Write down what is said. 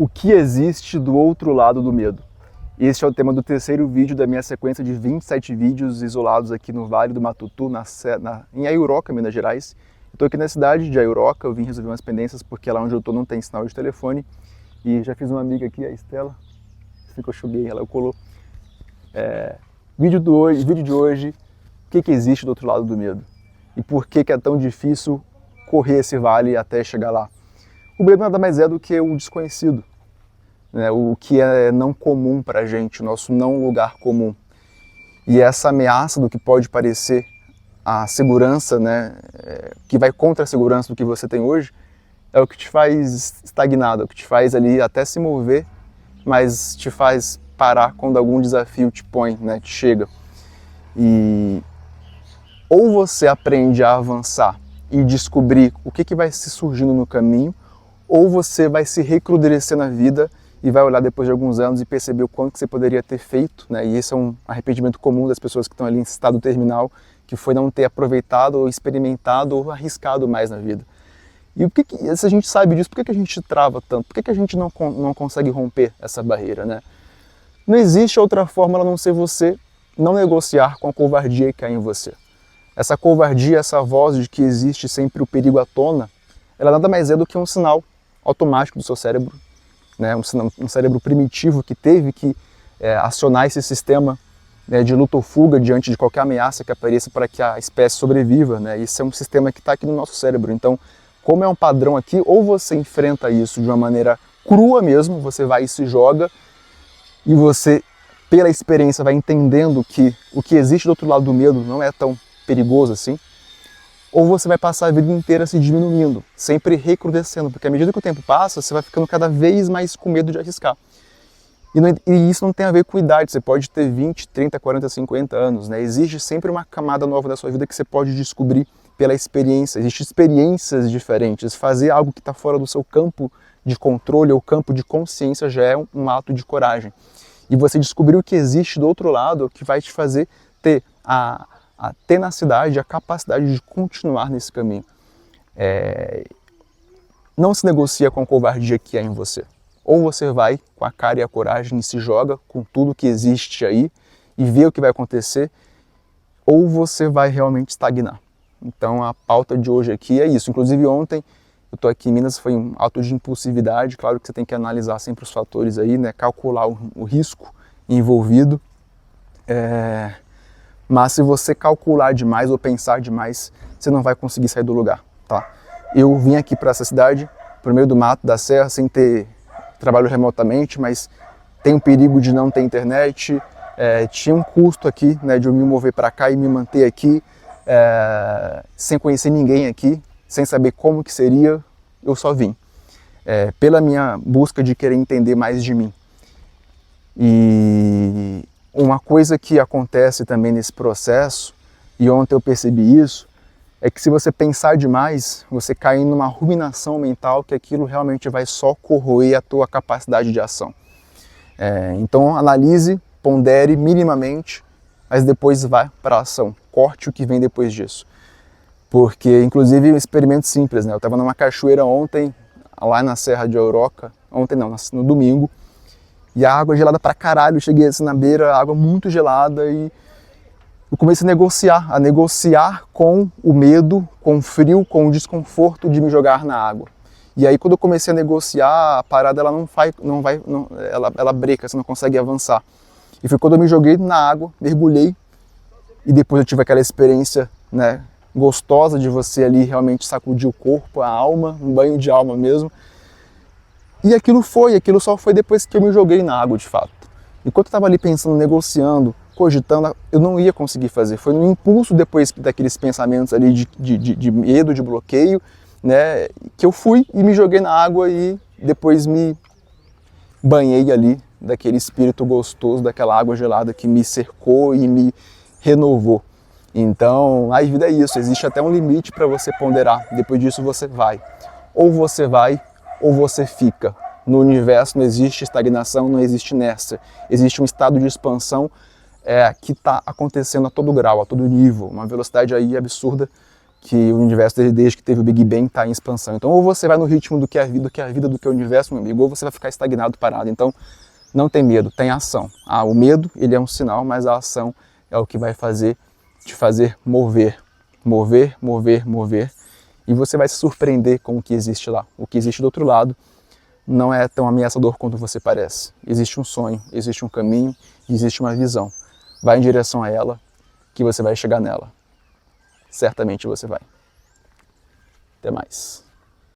O que existe do outro lado do medo? Este é o tema do terceiro vídeo da minha sequência de 27 vídeos isolados aqui no Vale do Matutu, em Aiuroca, Minas Gerais. Estou aqui na cidade de Aiuroca, eu vim resolver umas pendências porque lá onde eu estou não tem sinal de telefone. E já fiz uma amiga aqui, a Estela, assim que eu chuguei, ela colou. Vídeo de hoje, o que existe do outro lado do medo? E por que é tão difícil correr esse vale até chegar lá? O medo nada mais é do que o desconhecido, né? O que é não comum para a gente, o nosso não lugar comum. E essa ameaça do que pode parecer a segurança, né, que vai contra a segurança do que você tem hoje, é o que te faz estagnado, é o que te faz ali até se mover, mas te faz parar quando algum desafio te põe, né, te chega. E ou você aprende a avançar e descobrir o que vai se surgindo no caminho, ou você vai se recrudescer na vida e vai olhar depois de alguns anos e perceber o quanto que você poderia ter feito, né? E esse é um arrependimento comum das pessoas que estão ali em estado terminal, que foi não ter aproveitado ou experimentado ou arriscado mais na vida. E se a gente sabe disso, por que a gente trava tanto? Por que a gente não consegue romper essa barreira, né? Não existe outra forma a não ser você não negociar com a covardia que há em você. Essa covardia, essa voz de que existe sempre o perigo à tona, ela nada mais é do que um sinal automático do seu cérebro, né? Um cérebro primitivo que teve que acionar esse sistema, né, de luta ou fuga diante de qualquer ameaça que apareça para que a espécie sobreviva, né? Isso é um sistema que está aqui no nosso cérebro. Então, como é um padrão aqui, ou você enfrenta isso de uma maneira crua mesmo, você vai e se joga, e você, pela experiência, vai entendendo que o que existe do outro lado do medo não é tão perigoso assim, ou você vai passar a vida inteira se diminuindo, sempre recrudescendo, porque à medida que o tempo passa, você vai ficando cada vez mais com medo de arriscar. E isso não tem a ver com idade, você pode ter 20, 30, 40, 50 anos, né? Existe sempre uma camada nova da sua vida que você pode descobrir pela experiência, existem experiências diferentes. Fazer algo que está fora do seu campo de controle ou campo de consciência já é um ato de coragem. E você descobrir o que existe do outro lado é o que vai te fazer ter a tenacidade, a capacidade de continuar nesse caminho. Não se negocia com a covardia que há em você. Ou você vai com a cara e a coragem e se joga com tudo que existe aí e vê o que vai acontecer, ou você vai realmente estagnar. Então a pauta de hoje aqui é isso. Inclusive ontem, eu estou aqui em Minas, foi um ato de impulsividade. Claro que você tem que analisar sempre os fatores aí, né? Calcular o risco envolvido. Mas se você calcular demais ou pensar demais, você não vai conseguir sair do lugar, tá? Eu vim aqui para essa cidade, pro meio do mato, da serra, sem ter trabalho remotamente, mas tem o perigo de não ter internet, tinha um custo aqui, né, de eu me mover para cá e me manter aqui, sem conhecer ninguém aqui, sem saber como que seria, eu só vim. Pela minha busca de querer entender mais de mim. E uma coisa que acontece também nesse processo, e ontem eu percebi isso, é que se você pensar demais, você cai numa ruminação mental que aquilo realmente vai só corroer a tua capacidade de ação. Então analise, pondere minimamente, mas depois vá para a ação, corte o que vem depois disso. Porque, inclusive, um experimento simples, né? Eu estava numa cachoeira ontem, lá na Serra de Aiuroca, ontem não, no domingo, e a água gelada pra caralho, eu cheguei assim na beira, a água muito gelada, e eu comecei a negociar com o medo, com o frio, com o desconforto de me jogar na água. E aí quando eu comecei a negociar, a parada ela ela breca, você não consegue avançar. E foi quando eu me joguei na água, mergulhei, e depois eu tive aquela experiência, né, gostosa de você ali realmente sacudir o corpo, a alma, um banho de alma mesmo. E aquilo só foi depois que eu me joguei na água de fato. Enquanto eu estava ali pensando, negociando, cogitando, eu não ia conseguir fazer. Foi no impulso depois daqueles pensamentos ali de medo, de bloqueio, né, que eu fui e me joguei na água e depois me banhei ali daquele espírito gostoso, daquela água gelada que me cercou e me renovou. Então, a vida é isso, existe até um limite para você ponderar. Depois disso você vai. Ou você vai, ou você fica. No universo não existe estagnação, não existe inércia. Existe um estado de expansão que está acontecendo a todo grau, a todo nível, uma velocidade aí absurda que o universo, desde que teve o Big Bang, está em expansão. Então, ou você vai no ritmo do que é a vida, do que é o universo, meu amigo, ou você vai ficar estagnado, parado. Então, não tem medo, tem ação. O medo, ele é um sinal, mas a ação é o que vai te fazer mover. Mover, mover, mover. E você vai se surpreender com o que existe lá. O que existe do outro lado não é tão ameaçador quanto você parece. Existe um sonho, existe um caminho, existe uma visão. Vai em direção a ela, que você vai chegar nela. Certamente você vai. Até mais.